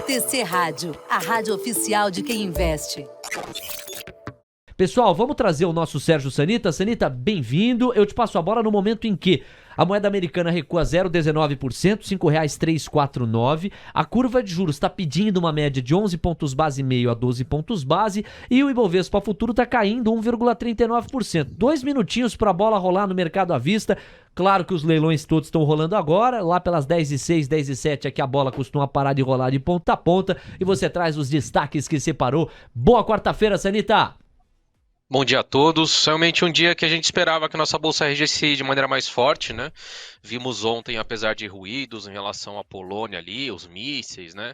TC Rádio, a rádio oficial de quem investe. Pessoal, vamos trazer o nosso Sérgio Sanita. Sanita, bem-vindo. Eu te passo a bola no momento em que a moeda americana recua 0,19%, R$ 5,349. A curva de juros está pedindo uma média de 11 pontos base e meio a 12 pontos base e o Ibovespa futuro está caindo 1,39%. 2 minutinhos para a bola rolar no mercado à vista. Claro que os leilões todos estão rolando agora, lá pelas 10h06, 10h07 é que a bola costuma parar de rolar de ponta a ponta e você traz os destaques que separou. Boa quarta-feira, Sanita! Bom dia a todos. Realmente um dia que a gente esperava que a nossa bolsa regesse de maneira mais forte, né? Vimos ontem, apesar de ruídos em relação à Polônia ali, os mísseis, né?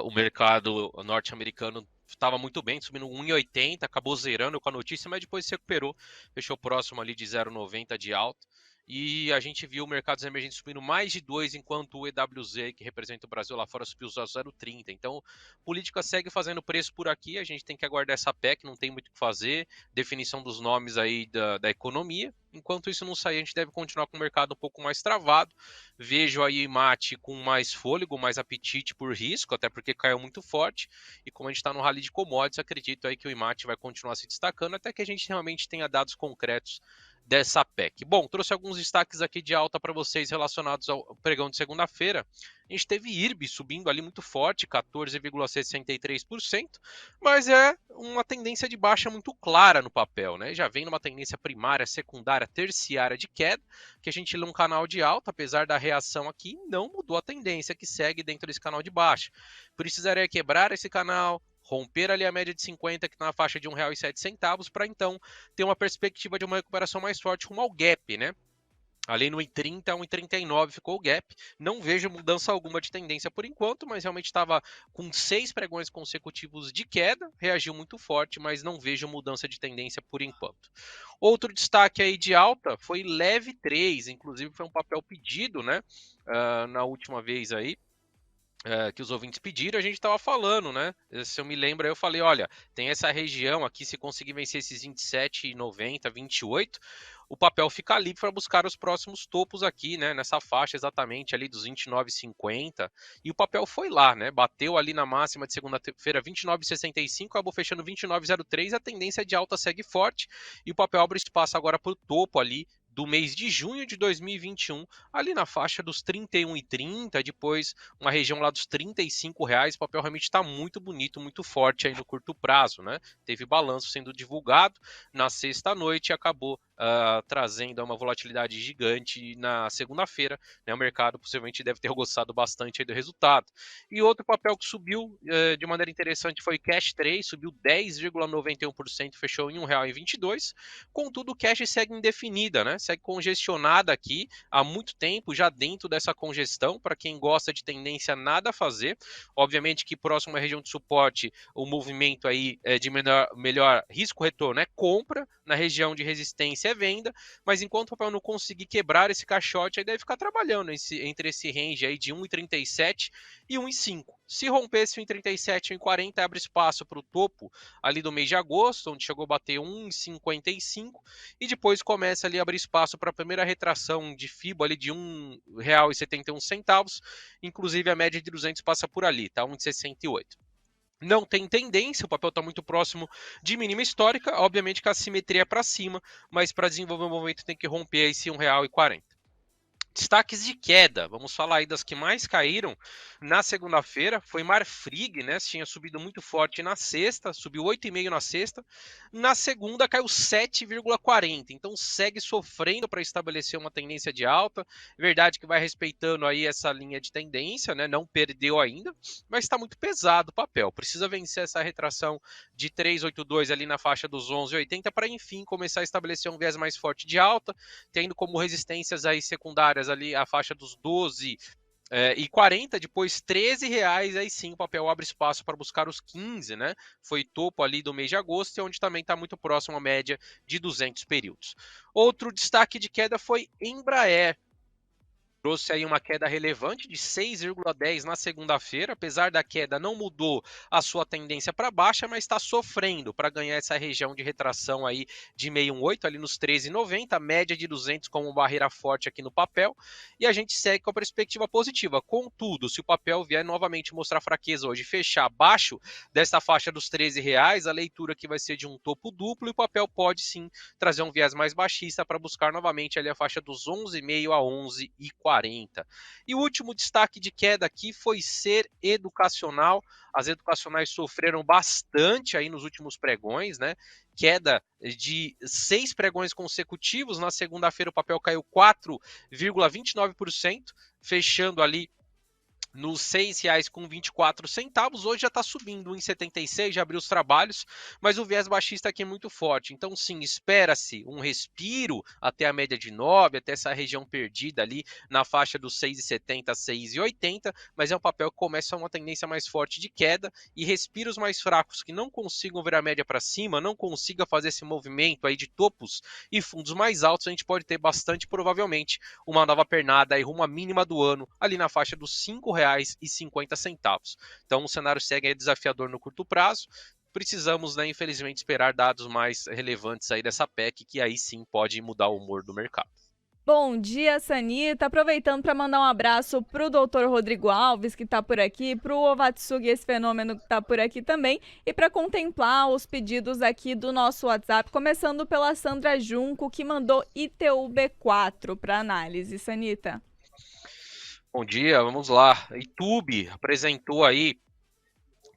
O mercado norte-americano estava muito bem, subindo 1,80, acabou zerando com a notícia, mas depois se recuperou, fechou próximo ali de 0,90 de alta. E a gente viu mercados emergentes subindo mais de 2, enquanto o EWZ, que representa o Brasil lá fora, subiu só 0,30. Então, política segue fazendo preço por aqui, a gente tem que aguardar essa PEC, não tem muito o que fazer, definição dos nomes aí da economia. Enquanto isso não sair, a gente deve continuar com o mercado um pouco mais travado. Vejo aí mate com mais fôlego, mais apetite por risco, até porque caiu muito forte. E como a gente está no rally de commodities, acredito aí que o IMAT vai continuar se destacando até que a gente realmente tenha dados concretos dessa PEC. Bom, trouxe alguns destaques aqui de alta para vocês relacionados ao pregão de segunda-feira. A gente teve IRB subindo ali muito forte, 14,63%, mas é uma tendência de baixa muito clara no papel, né? Já vem numa tendência primária, secundária, terciária de queda, que a gente lê um canal de alta, apesar da reação aqui, não mudou a tendência que segue dentro desse canal de baixa. Precisaria quebrar esse canal, romper ali a média de 50, que está na faixa de R$ 1,07, para então ter uma perspectiva de uma recuperação mais forte rumo ao gap, né? Ali no 1,30 a 1,39 ficou o gap. Não vejo mudança alguma de tendência por enquanto, mas realmente estava com 6 pregões consecutivos de queda, reagiu muito forte, mas não vejo mudança de tendência por enquanto. Outro destaque aí de alta foi Leve 3, inclusive foi um papel pedido, né? Na última vez aí. Que os ouvintes pediram, a gente estava falando, né? Se eu me lembro, eu falei, olha, tem essa região aqui, se conseguir vencer esses 27,90, 28, o papel fica livre para buscar os próximos topos aqui, né? Nessa faixa exatamente ali dos 29,50. E o papel foi lá, né? Bateu ali na máxima de segunda-feira 29,65, acabou fechando 29,03. A tendência de alta segue forte e o papel abre espaço agora para o topo ali do mês de junho de 2021, ali na faixa dos 31,30, depois uma região lá dos R$ 35, o papel realmente está muito bonito, muito forte aí no curto prazo, né? Teve balanço sendo divulgado na sexta-noite e acabou trazendo uma volatilidade gigante na segunda-feira, né? O mercado possivelmente deve ter gostado bastante aí do resultado. E outro papel que subiu de maneira interessante foi Cash 3, subiu 10,91%, fechou em R$ 1,22. Contudo, o Cash segue indefinida, né? Segue congestionada aqui há muito tempo, já dentro dessa congestão. Para quem gosta de tendência, nada a fazer. Obviamente que próximo à região de suporte, o movimento aí de melhor risco-retorno é compra, na região de resistência é venda, mas enquanto o papel não conseguir quebrar esse caixote, aí deve ficar trabalhando entre esse range aí de 1,37 e 1,5. Se romper esse 1,37 e 1,40, abre espaço para o topo ali do mês de agosto, onde chegou a bater 1,55, e depois começa ali a abrir espaço para a primeira retração de FIBO ali de R$ 1,71, inclusive a média de 200 passa por ali, tá? 1,68. Não tem tendência, o papel está muito próximo de mínima histórica, obviamente que a simetria é para cima, mas para desenvolver um movimento tem que romper esse R$ 1,40. Destaques de queda, vamos falar aí das que mais caíram na segunda-feira, foi Marfrig, né, tinha subido muito forte na sexta, subiu 8,5 na sexta, na segunda caiu 7,40, então segue sofrendo para estabelecer uma tendência de alta, verdade que vai respeitando aí essa linha de tendência, né, não perdeu ainda, mas está muito pesado o papel, precisa vencer essa retração de 3,82 ali na faixa dos 11,80 para enfim começar a estabelecer um viés mais forte de alta, tendo como resistências aí secundárias ali a faixa dos 12 e 40, depois R$ 13, aí sim o papel abre espaço para buscar os 15, né? Foi topo ali do mês de agosto, onde também está muito próximo à média de 200 períodos. Outro destaque de queda foi Embraer. trouxe aí uma queda relevante de 6,10 na segunda-feira, apesar da queda não mudou a sua tendência para baixa, mas está sofrendo para ganhar essa região de retração aí de 618 ali nos 13,90, média de 200 como barreira forte aqui no papel, e a gente segue com a perspectiva positiva. Contudo, se o papel vier novamente mostrar fraqueza hoje, fechar abaixo dessa faixa dos R$ 13, a leitura aqui vai ser de um topo duplo e o papel pode sim trazer um viés mais baixista para buscar novamente ali a faixa dos 11,5 a 11,40. E o último destaque de queda aqui foi ser educacional. As educacionais sofreram bastante aí nos últimos pregões, né? Queda de 6 pregões consecutivos. Na segunda-feira o papel caiu 4,29%, fechando ali nos R$ 6,24. Hoje já está subindo 1,76, já abriu os trabalhos, mas o viés baixista aqui é muito forte. Então, sim, espera-se um respiro até a média de 9, até essa região perdida ali na faixa dos 6,70 a 6,80, mas é um papel que começa uma tendência mais forte de queda e respiros mais fracos que não consigam ver a média para cima, não consiga fazer esse movimento aí de topos e fundos mais altos, a gente pode ter bastante provavelmente uma nova pernada aí rumo à mínima do ano, ali na faixa dos R$ 5,50. Então o cenário segue desafiador no curto prazo. Precisamos, né, infelizmente, esperar dados mais relevantes aí dessa PEC, que aí sim pode mudar o humor do mercado. Bom dia, Sanita. Aproveitando para mandar um abraço para o doutor Rodrigo Alves, que está por aqui, para o Ovatsugi, esse fenômeno que está por aqui também, e para contemplar os pedidos aqui do nosso WhatsApp, começando pela Sandra Junco, que mandou ITUB4 para análise. Sanita. Bom dia, vamos lá. YouTube apresentou aí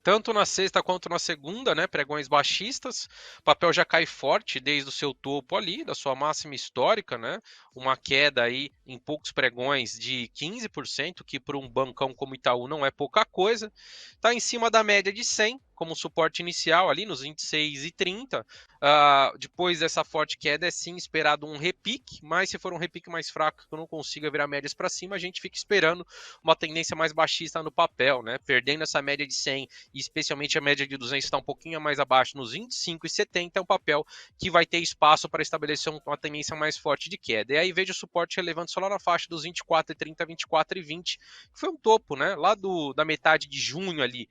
tanto na sexta quanto na segunda, né, pregões baixistas. O papel já cai forte desde o seu topo ali, da sua máxima histórica, né? Uma queda aí em poucos pregões de 15%, que para um bancão como Itaú não é pouca coisa. Está em cima da média de 100 como suporte inicial ali nos 26,30. Depois dessa forte queda é sim esperado um repique, mas se for um repique mais fraco que eu não consiga virar médias para cima, a gente fica esperando uma tendência mais baixista no papel, né? Perdendo essa média de 100 e especialmente a média de 200 está um pouquinho mais abaixo nos 25,70, é um papel que vai ter espaço para estabelecer uma tendência mais forte de queda. E aí vejo o suporte relevante só lá na faixa dos 24,30, 24,20, que foi um topo, né? Lá da metade de junho ali,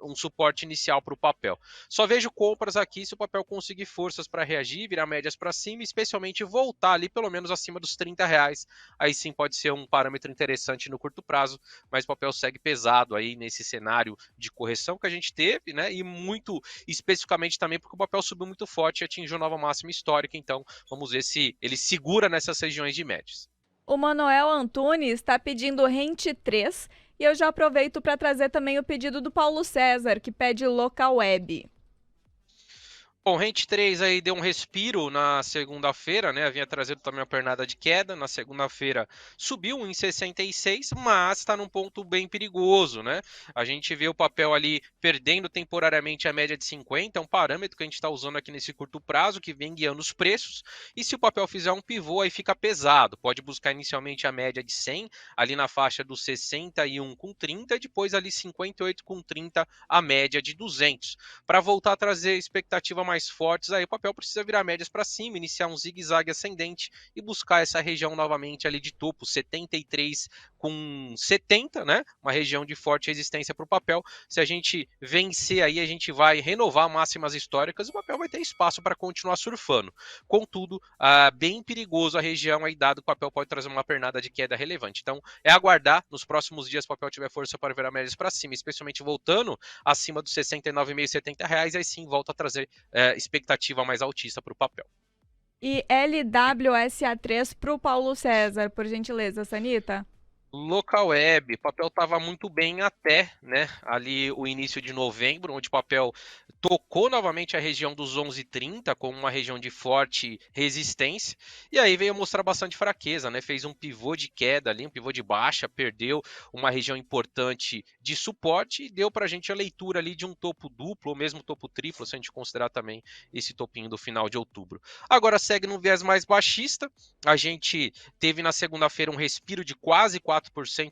um suporte inicial para o papel. Só vejo compras aqui se o papel conseguir forças para reagir, virar médias para cima, especialmente voltar ali pelo menos acima dos R$ 30. Aí sim pode ser um parâmetro interessante no curto prazo, mas o papel segue pesado aí nesse cenário de correção que a gente teve, né? E muito especificamente também porque o papel subiu muito forte e atingiu nova máxima histórica. Então vamos ver se ele segura nessas regiões de médias. O Manuel Antunes está pedindo Rente 3 e eu já aproveito para trazer também o pedido do Paulo César, que pede Local Web. Bom, Rente 3 aí deu um respiro na segunda-feira, né? Havia trazido também uma pernada de queda. Na segunda-feira subiu em 66, mas está num ponto bem perigoso, né? A gente vê o papel ali perdendo temporariamente a média de 50, é um parâmetro que a gente está usando aqui nesse curto prazo, que vem guiando os preços. E se o papel fizer um pivô, aí fica pesado. Pode buscar inicialmente a média de 100, ali na faixa dos 61,30, e depois ali 58,30, a média de 200. Para voltar a trazer expectativa mais fortes, aí o papel precisa virar médias para cima, iniciar um zigue-zague ascendente e buscar essa região novamente ali de topo, 73,70, né? Uma região de forte resistência para o papel. Se a gente vencer aí, a gente vai renovar máximas históricas e o papel vai ter espaço para continuar surfando. Contudo, bem perigoso a região aí, dado que o papel pode trazer uma pernada de queda relevante. Então, é aguardar nos próximos dias, se o papel tiver força para virar médias para cima, especialmente voltando acima dos R$ 69,5, R$ 70, aí sim volta a trazer expectativa mais altista para o papel. E LWSA3 para o Paulo César, por gentileza, Sanita. Local Web, o papel estava muito bem até, né, ali o início de novembro, onde o papel tocou novamente a região dos 11,30 como uma região de forte resistência, e aí veio mostrar bastante fraqueza, né, fez um pivô de queda ali, um pivô de baixa, perdeu uma região importante de suporte e deu para a gente a leitura ali de um topo duplo ou mesmo topo triplo, se a gente considerar também esse topinho do final de outubro. Agora segue no viés mais baixista, a gente teve na segunda-feira um respiro de quase 4%,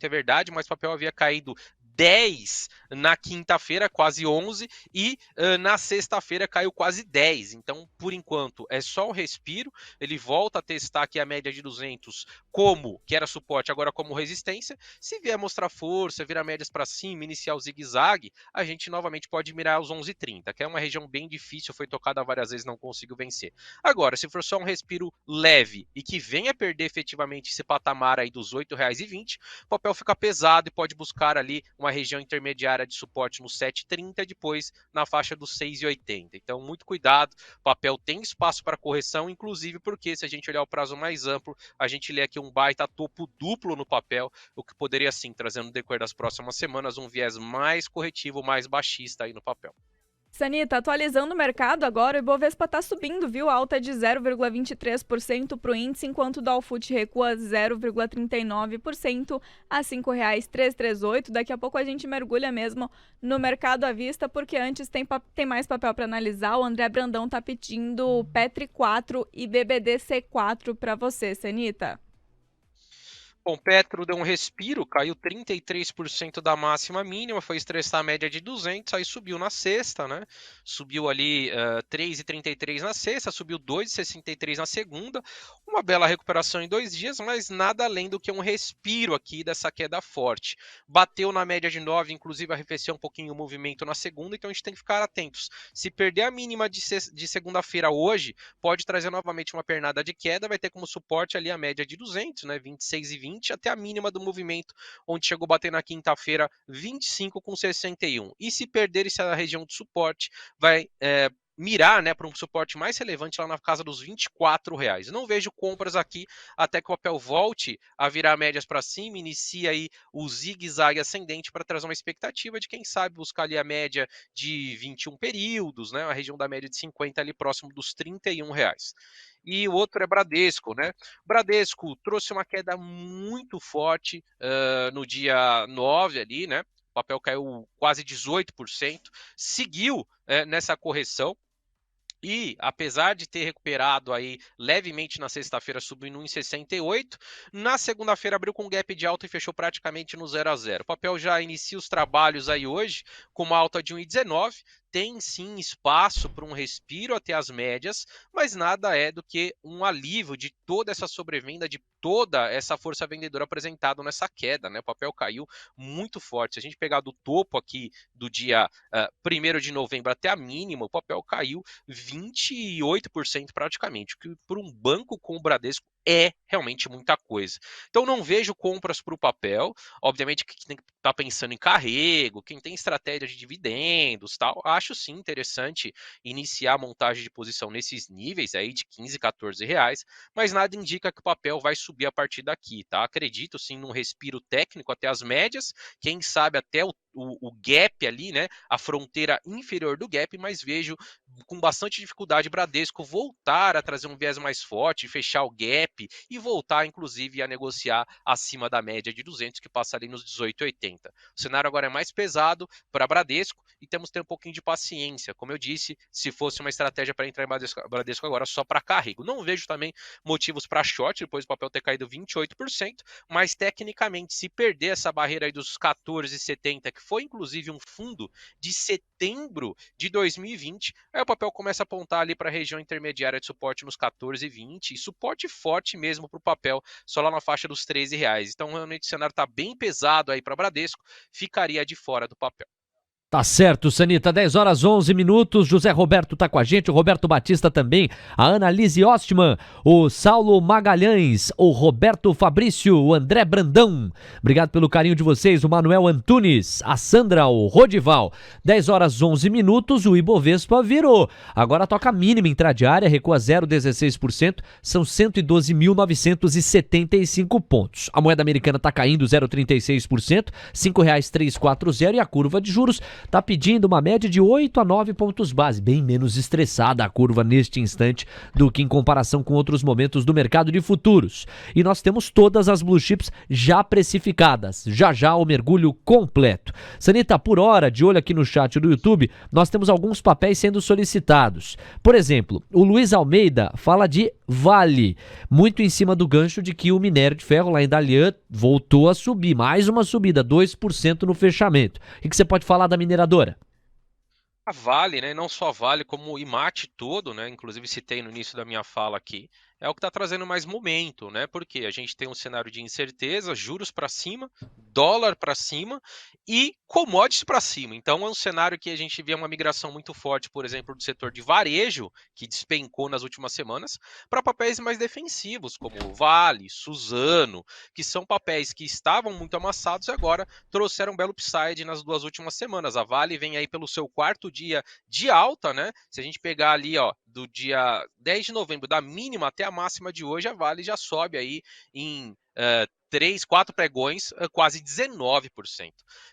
é verdade, mas o papel havia caído 10 na quinta-feira, quase 11, e na sexta-feira caiu quase 10. Então, por enquanto, é só um respiro. Ele volta a testar aqui a média de 200 como, que era suporte, agora como resistência. Se vier mostrar força, virar médias para cima, iniciar o zigue-zague, a gente novamente pode mirar os 11,30, que é uma região bem difícil, foi tocada várias vezes, não conseguiu vencer. Agora, se for só um respiro leve e que venha perder efetivamente esse patamar aí dos R$ 8,20, o papel fica pesado e pode buscar ali uma região intermediária de suporte no 7,30, depois na faixa dos 6,80. Então, muito cuidado, o papel tem espaço para correção, inclusive porque se a gente olhar o prazo mais amplo, a gente lê aqui um baita topo duplo no papel, o que poderia sim, trazendo no decorrer das próximas semanas, um viés mais corretivo, mais baixista aí no papel. Sanita, atualizando o mercado agora, o Ibovespa está subindo, viu? Alta de 0,23% para o índice, enquanto o Dow Food recua 0,39% a R$ 5,338. Daqui a pouco a gente mergulha mesmo no mercado à vista, porque antes tem mais papel para analisar. O André Brandão está pedindo Petri 4 e BBDC 4 para você, Sanita. Bom, Petro deu um respiro, caiu 33% da máxima mínima, foi estressar a média de 200, aí subiu na sexta, né? Subiu ali 3,33 na sexta, subiu 2,63 na segunda. Uma bela recuperação em 2 dias, mas nada além do que um respiro aqui dessa queda forte. Bateu na média de 9, inclusive arrefeceu um pouquinho o movimento na segunda, então a gente tem que ficar atentos. Se perder a mínima de segunda-feira hoje, pode trazer novamente uma pernada de queda, vai ter como suporte ali a média de 200, né? 26,20. Até a mínima do movimento, onde chegou a bater na quinta-feira 25,61. E se perder essa região de suporte, vai mirar, né, para um suporte mais relevante lá na casa dos R$24. Não vejo compras aqui até que o papel volte a virar médias para cima, inicia aí o zigue-zague ascendente para trazer uma expectativa de, quem sabe, buscar ali a média de 21 períodos, né, a região da média de 50 ali próximo dos R$31. E o outro é Bradesco, né? Bradesco trouxe uma queda muito forte no dia 9 ali, né? O papel caiu quase 18%, seguiu nessa correção. E, apesar de ter recuperado aí levemente na sexta-feira, subindo 1,68, na segunda-feira abriu com um gap de alta e fechou praticamente no 0 a 0. O papel já inicia os trabalhos aí hoje com uma alta de 1,19, tem sim espaço para um respiro até as médias, mas nada é do que um alívio de toda essa sobrevenda, de toda essa força vendedora apresentada nessa queda, né? O papel caiu muito forte. Se a gente pegar do topo aqui do dia 1º de novembro até a mínima, o papel caiu 28% praticamente, o que por um banco como o Bradesco é realmente muita coisa. Então não vejo compras para o papel, obviamente que tem que estar pensando em carrego, quem tem estratégia de dividendos, tal, acho sim interessante iniciar a montagem de posição nesses níveis aí de 15, 14 reais, mas nada indica que o papel vai subir a partir daqui, tá? Acredito sim num respiro técnico até as médias, quem sabe até o gap ali, né? A fronteira inferior do gap, mas vejo com bastante dificuldade Bradesco voltar a trazer um viés mais forte, fechar o gap e voltar, inclusive, a negociar acima da média de 200, que passa ali nos 18,80. O cenário agora é mais pesado para Bradesco e temos que ter um pouquinho de paciência. Como eu disse, se fosse uma estratégia para entrar em Bradesco agora só para carrego. Não vejo também motivos para short, depois do papel ter caído 28%, mas tecnicamente, se perder essa barreira aí dos 14,70, que foi inclusive um fundo de setembro de 2020, aí o papel começa a apontar ali para a região intermediária de suporte nos 14,20 e suporte forte mesmo para o papel, só lá na faixa dos R$13. Então realmente o cenário está bem pesado aí para Bradesco, ficaria de fora do papel. Tá certo, Sanita, 10h11, José Roberto tá com a gente, o Roberto Batista também, a Annalise Ostman, o Saulo Magalhães, o Roberto Fabrício, o André Brandão, obrigado pelo carinho de vocês, o Manuel Antunes, a Sandra, o Rodival. 10h11, o Ibovespa virou, agora toca mínima intradiária, recua 0,16%, são 112.975 pontos. A moeda americana tá caindo 0,36%, R$5,340 e a curva de juros está pedindo uma média de 8 a 9 pontos base, bem menos estressada a curva neste instante do que em comparação com outros momentos do mercado de futuros. E nós temos todas as blue chips já precificadas. Já já o mergulho completo. Sanita, por hora, de olho aqui no chat do YouTube, nós temos alguns papéis sendo solicitados. Por exemplo, o Luiz Almeida fala de Vale, muito em cima do gancho de que o minério de ferro lá em Dalian voltou a subir, mais uma subida, 2% no fechamento. O que você pode falar da mineradora? A Vale, né, não só a Vale, como o IMAT todo, né, inclusive citei no início da minha fala aqui, é o que está trazendo mais momento, né, porque a gente tem um cenário de incerteza, juros para cima, dólar para cima e commodities para cima. Então é um cenário que a gente vê uma migração muito forte, por exemplo, do setor de varejo, que despencou nas últimas semanas, para papéis mais defensivos, como Vale, Suzano, que são papéis que estavam muito amassados e agora trouxeram um belo upside nas 2 últimas semanas. A Vale vem aí pelo seu 4º dia de alta, né? Se a gente pegar ali, ó, do dia 10 de novembro, da mínima até a máxima de hoje, a Vale já sobe aí em 3, 4 pregões, quase 19%.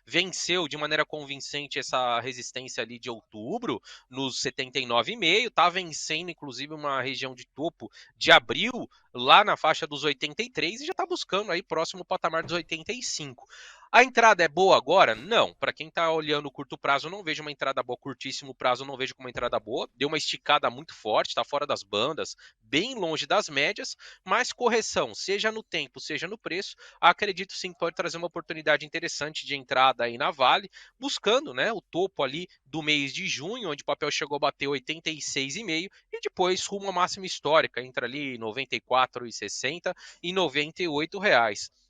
Venceu de maneira convincente essa resistência ali de outubro, nos 79,5, tá vencendo inclusive uma região de topo de abril, lá na faixa dos 83 e já tá buscando aí próximo patamar dos 85. A entrada é boa agora? Não. Para quem está olhando o curto prazo, não vejo uma entrada boa. Curtíssimo prazo, não vejo como uma entrada boa. Deu uma esticada muito forte, está fora das bandas, bem longe das médias, mas correção, seja no tempo, seja no preço, acredito sim que pode trazer uma oportunidade interessante de entrada aí na Vale, buscando, né, o topo ali do mês de junho, onde o papel chegou a bater 86,5 e depois rumo à máxima histórica, entra ali 94,60 e R$ 98.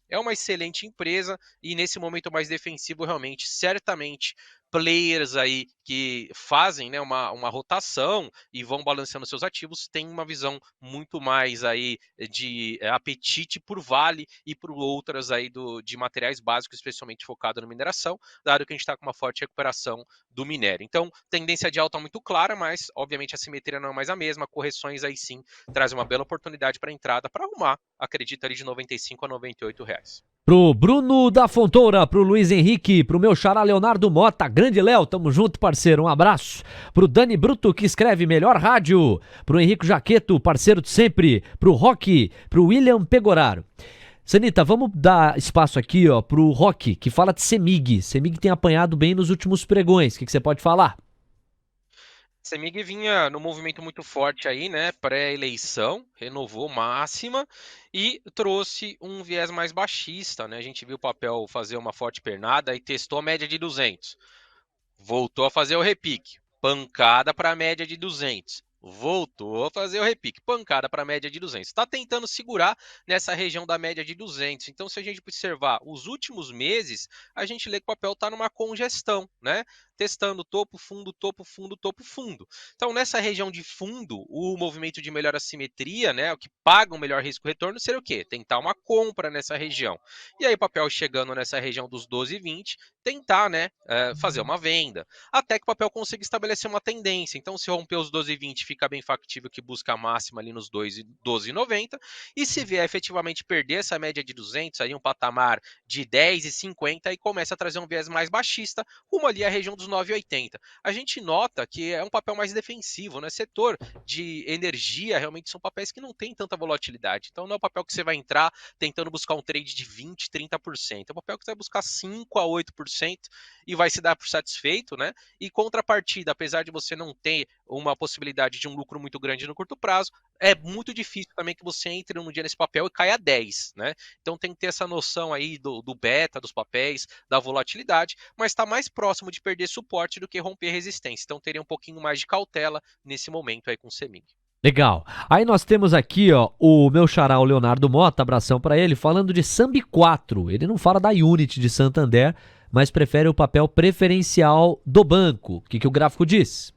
É uma excelente empresa e nesse momento mais defensivo, realmente, certamente, players aí que fazem, né, uma rotação e vão balanceando seus ativos, têm uma visão muito mais aí de apetite por Vale e por outras aí de materiais básicos, especialmente focado na mineração, dado que a gente está com uma forte recuperação do minério. Então, tendência de alta muito clara, mas obviamente a simetria não é mais a mesma, correções aí sim trazem uma bela oportunidade para entrada, para arrumar, acredito ali de 95 a 98 reais. Pro Bruno da Fontoura, pro Luiz Henrique, pro meu xará Leonardo Mota, grande Léo, tamo junto, parceiro, um abraço. Pro Dani Bruto, que escreve melhor rádio, pro Henrique Jaqueto, parceiro de sempre, pro Roque, pro William Pegoraro. Sanita, vamos dar espaço aqui, ó, pro Roque, que fala de Semig. Semig tem apanhado bem nos últimos pregões, o que você pode falar? Semig vinha no movimento muito forte aí, né? Pré-eleição, renovou máxima e trouxe um viés mais baixista, né? A gente viu o papel fazer uma forte pernada e testou a média de 200. Voltou a fazer o repique, pancada para a média de 200. Voltou a fazer o repique, pancada para a média de 200. Está tentando segurar nessa região da média de 200. Então, se a gente observar os últimos meses, a gente lê que o papel está numa congestão, né? Testando topo, fundo, topo, fundo, topo, fundo. Então, nessa região de fundo, o movimento de melhor assimetria, né, o que paga um melhor risco-retorno, seria o quê? Tentar uma compra nessa região. E aí, o papel chegando nessa região dos 12,20, tentar, né, fazer uma venda. Até que o papel consiga estabelecer uma tendência. Então, se romper os 12,20, fica bem factível que busca a máxima ali nos 12,90. E se vier efetivamente perder essa média de 200, aí um patamar de 10,50, aí começa a trazer um viés mais baixista, rumo ali à região dos 9,80. A gente nota que é um papel mais defensivo, né? Setor de energia realmente são papéis que não tem tanta volatilidade. Então não é um papel que você vai entrar tentando buscar um trade de 20, 30%. É um papel que você vai buscar 5 a 8% e vai se dar por satisfeito, né? E contrapartida, apesar de você não ter uma possibilidade de um lucro muito grande no curto prazo, é muito difícil também que você entre um dia nesse papel e caia 10, né? Então tem que ter essa noção aí do beta, dos papéis, da volatilidade, mas está mais próximo de perder suporte do que romper resistência. Então teria um pouquinho mais de cautela nesse momento aí com o Semig. Legal. Aí nós temos aqui, ó, o meu xará, o Leonardo Mota, abração para ele, falando de Sambi 4. Ele não fala da Unity de Santander, mas prefere o papel preferencial do banco. O que o gráfico diz?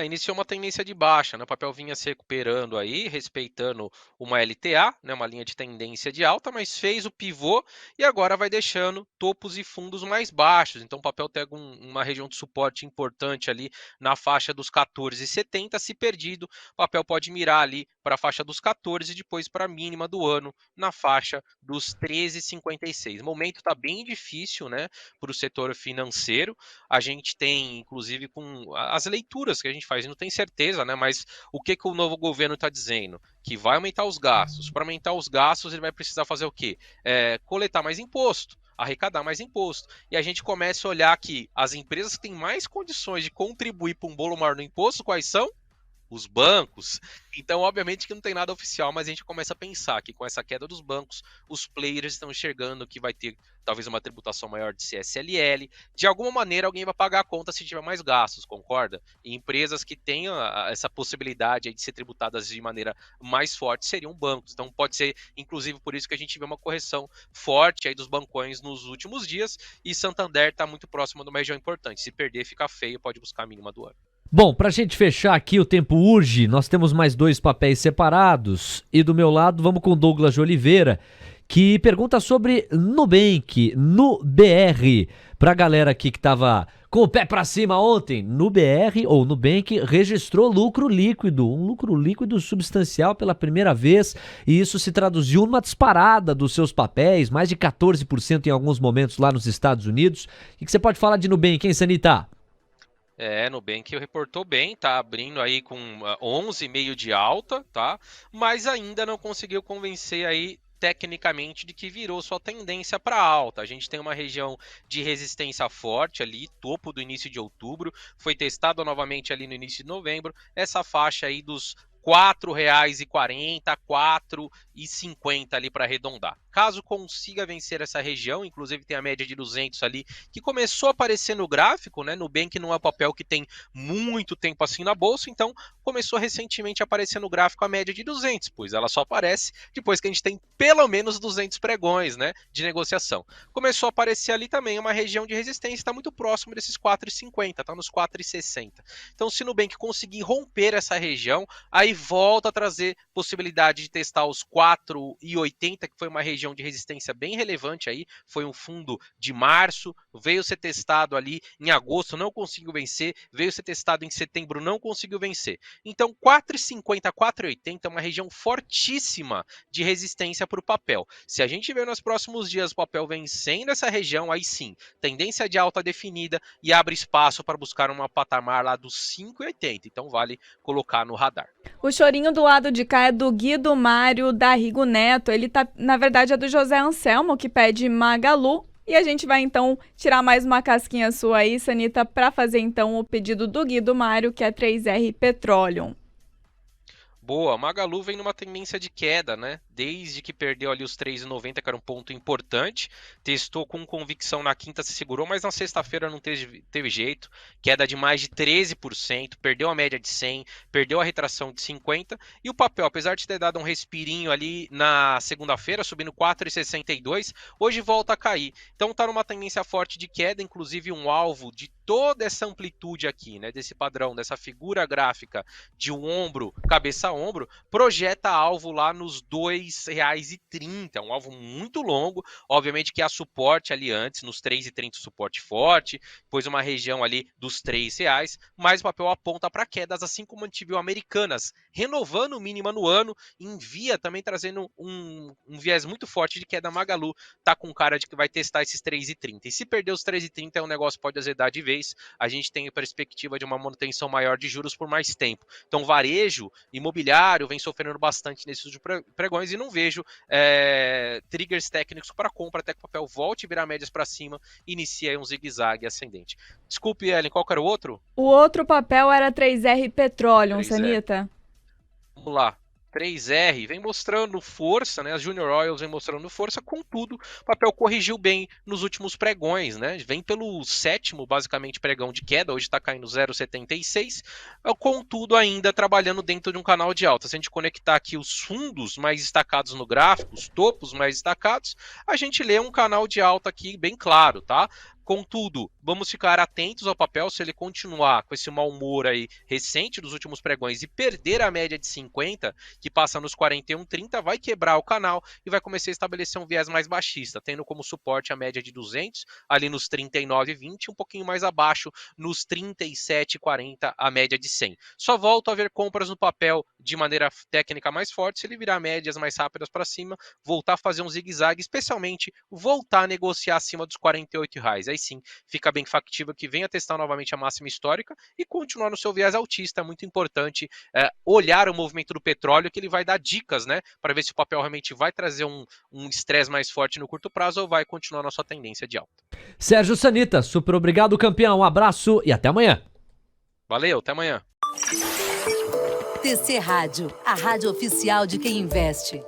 Iniciou uma tendência de baixa, né? O papel vinha se recuperando aí, respeitando uma LTA, né? Uma linha de tendência de alta, mas fez o pivô e agora vai deixando topos e fundos mais baixos. Então o papel tem uma região de suporte importante ali na faixa dos 14,70. Se perdido, o papel pode mirar ali para a faixa dos 14 e depois para a mínima do ano na faixa dos 13,56. O momento está bem difícil, né, para o setor financeiro. A gente tem, inclusive, com as leituras que a gente faz, não tem certeza, né, mas o que o novo governo está dizendo? Que vai aumentar os gastos. Para aumentar os gastos, ele vai precisar fazer o quê? Coletar mais imposto, arrecadar mais imposto. E a gente começa a olhar que as empresas que têm mais condições de contribuir para um bolo maior no imposto, quais são? Os bancos. Então, obviamente que não tem nada oficial, mas a gente começa a pensar que com essa queda dos bancos, os players estão enxergando que vai ter talvez uma tributação maior de CSLL. De alguma maneira, alguém vai pagar a conta se tiver mais gastos, concorda? E empresas que tenham essa possibilidade aí de ser tributadas de maneira mais forte seriam bancos. Então, pode ser, inclusive, por isso que a gente vê uma correção forte aí dos bancões nos últimos dias. E Santander está muito próximo de uma região importante. Se perder, fica feio, pode buscar a mínima do ano. Bom, pra gente fechar aqui, o tempo urge, nós temos mais 2 papéis separados e do meu lado vamos com Douglas de Oliveira, que pergunta sobre Nubank, NuBR. Pra galera aqui que tava com o pé pra cima ontem, NuBR ou Nubank registrou lucro líquido, um lucro líquido substancial pela primeira vez, e isso se traduziu numa disparada dos seus papéis, mais de 14% em alguns momentos lá nos Estados Unidos. O que você pode falar de Nubank, hein, Sanita? Nubank reportou bem, tá abrindo aí com 11,5 de alta, tá? Mas ainda não conseguiu convencer aí tecnicamente de que virou sua tendência para alta. A gente tem uma região de resistência forte ali, topo do início de outubro, foi testado novamente ali no início de novembro, essa faixa aí dos R$ 4,40, R$ 4,50 ali para arredondar. Caso consiga vencer essa região, inclusive tem a média de 200 ali, que começou a aparecer no gráfico, né? Nubank não é um papel que tem muito tempo assim na bolsa, então começou recentemente a aparecer no gráfico a média de 200, pois ela só aparece depois que a gente tem pelo menos 200 pregões, né, de negociação. Começou a aparecer ali também uma região de resistência, está muito próximo desses 4,50, está nos 4,60. Então se Nubank conseguir romper essa região, aí volta a trazer possibilidade de testar os 4,80, que foi uma região de resistência bem relevante aí, foi um fundo de março, veio ser testado ali em agosto, não conseguiu vencer, veio ser testado em setembro, não conseguiu vencer. Então 4,50, 4,80 é uma região fortíssima de resistência para o papel. Se a gente ver nos próximos dias o papel vencendo essa região, aí sim, tendência de alta definida e abre espaço para buscar uma patamar lá dos 5,80, então vale colocar no radar. O chorinho do lado de cá é do Guido Mário da Rigo Neto. Ele tá, na verdade, é do José Anselmo, que pede Magalu. E a gente vai, então, tirar mais uma casquinha sua aí, Sanita, para fazer, então, o pedido do Guido Mário, que é 3R Petroleum. Boa, Magalu vem numa tendência de queda, né? Desde que perdeu ali os 3,90, que era um ponto importante. Testou com convicção na quinta, se segurou, mas na sexta-feira não teve jeito. Queda de mais de 13%, perdeu a média de 100, perdeu a retração de 50. E o papel, apesar de ter dado um respirinho ali na segunda-feira, subindo 4,62, hoje volta a cair. Então tá numa tendência forte de queda, inclusive um alvo de toda essa amplitude aqui, né? Desse padrão, dessa figura gráfica de um ombro, cabeça a ombro, projeta alvo lá nos R$ 2,30, um alvo muito longo, obviamente que há suporte ali antes, nos 3,30 suporte forte, depois uma região ali dos R$ 3,00, mas o papel aponta para quedas, assim como a gente viu Americanas, renovando o mínima no ano, Envia também trazendo um viés muito forte de queda. Magalu tá com cara de que vai testar esses 3,30, e se perder os 3,30 o negócio pode azedar de vez, a gente tem a perspectiva de uma manutenção maior de juros por mais tempo, então varejo, imobiliário vem sofrendo bastante nesses pregões e não vejo triggers técnicos para compra até que o papel volte a virar médias para cima e inicie um zigue-zague ascendente. Desculpe, Ellen, qual que era o outro? O outro papel era 3R Petroleum, 3R. Sanita. Vamos lá. 3R vem mostrando força, né? As Junior Oils vem mostrando força, contudo, o papel corrigiu bem nos últimos pregões, né? Vem pelo sétimo, basicamente, pregão de queda, hoje está caindo 0,76, contudo, ainda trabalhando dentro de um canal de alta. Se a gente conectar aqui os fundos mais destacados no gráfico, os topos mais destacados, a gente lê um canal de alta aqui bem claro, tá? Contudo, vamos ficar atentos ao papel. Se ele continuar com esse mau humor aí recente dos últimos pregões e perder a média de 50, que passa nos 41,30, vai quebrar o canal e vai começar a estabelecer um viés mais baixista, tendo como suporte a média de 200, ali nos 39,20, um pouquinho mais abaixo, nos 37,40, a média de 100. Só volto a ver compras no papel de maneira técnica mais forte se ele virar médias mais rápidas para cima, voltar a fazer um zigue-zague, especialmente voltar a negociar acima dos R$ 48. Aí sim, fica bem factível que venha testar novamente a máxima histórica e continuar no seu viés altista. É muito importante olhar o movimento do petróleo, que ele vai dar dicas, né, para ver se o papel realmente vai trazer um estresse mais forte no curto prazo ou vai continuar na sua tendência de alta. Sérgio Sanita, super obrigado, campeão. Um abraço e até amanhã. Valeu, até amanhã. TC Rádio, a rádio oficial de quem investe.